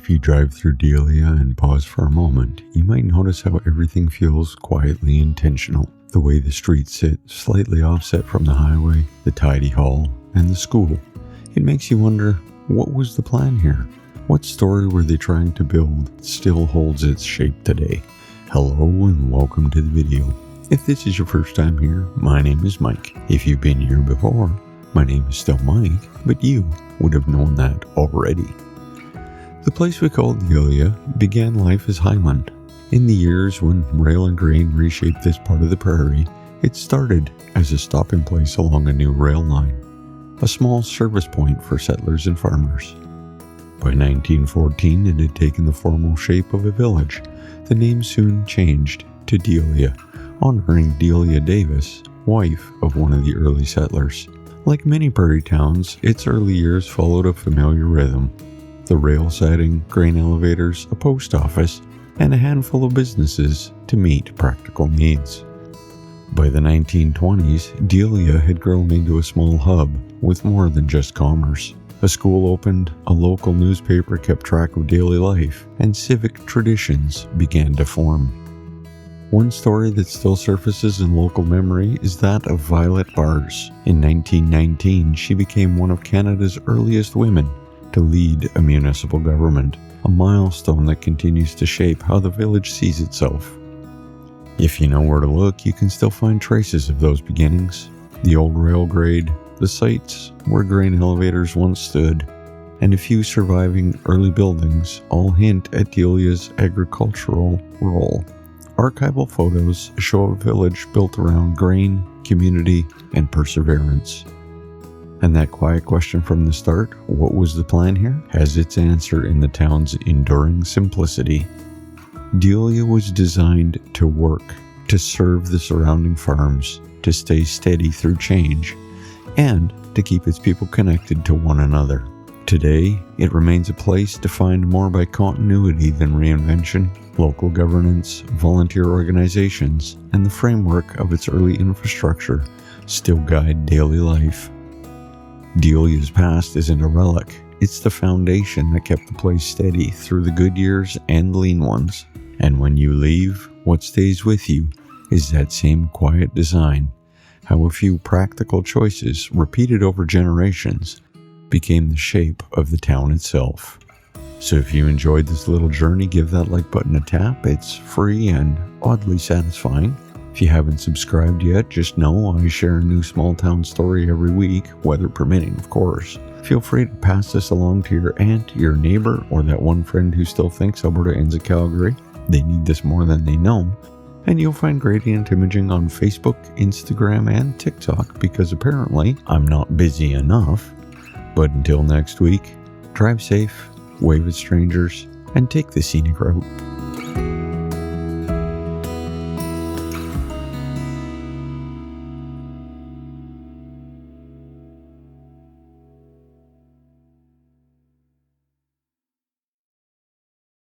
If you drive through Delia and pause for a moment, you might notice how everything feels quietly intentional. The way the streets sit slightly offset from the highway, the tidy hall, and the school. It makes you wonder, what was the plan here? What story were they trying to build that still holds its shape today? Hello and welcome to the video. If this is your first time here, my name is Mike. If you've been here before, my name is still Mike, but you would have known that already. The place we call Delia began life as Highland. In the years when rail and grain reshaped this part of the prairie, it started as a stopping place along a new rail line, a small service point for settlers and farmers. By 1914, it had taken the formal shape of a village. The name soon changed to Delia, honoring Delia Davis, wife of one of the early settlers. Like many prairie towns, its early years followed a familiar rhythm. The rail siding, grain elevators, a post office, and a handful of businesses to meet practical needs. By the 1920s, Delia had grown into a small hub with more than just commerce. A school opened, a local newspaper kept track of daily life, and civic traditions began to form. One story that still surfaces in local memory is that of Violet Bars. In 1919, she became one of Canada's earliest women to lead a municipal government, a milestone that continues to shape how the village sees itself. If you know where to look, you can still find traces of those beginnings. The old rail grade, the sites where grain elevators once stood, and a few surviving early buildings all hint at Delia's agricultural role. Archival photos show a village built around grain, community, and perseverance. And that quiet question from the start, what was the plan here, has its answer in the town's enduring simplicity. Delia was designed to work, to serve the surrounding farms, to stay steady through change, and to keep its people connected to one another. Today, it remains a place defined more by continuity than reinvention. Local governance, volunteer organizations, and the framework of its early infrastructure still guide daily life. Delia's past isn't a relic, it's the foundation that kept the place steady through the good years and lean ones. And when you leave, what stays with you is that same quiet design, how a few practical choices repeated over generations became the shape of the town itself. So if you enjoyed this little journey, give that like button a tap. It's free and oddly satisfying. If you haven't subscribed yet, just know I share a new small town story every week, weather permitting, of course. Feel free to pass this along to your aunt, your neighbor, or that one friend who still thinks Alberta ends at Calgary. They need this more than they know. And you'll find Gradient Imaging on Facebook, Instagram, and TikTok because apparently I'm not busy enough. But until next week, drive safe, wave at strangers, and take the scenic route.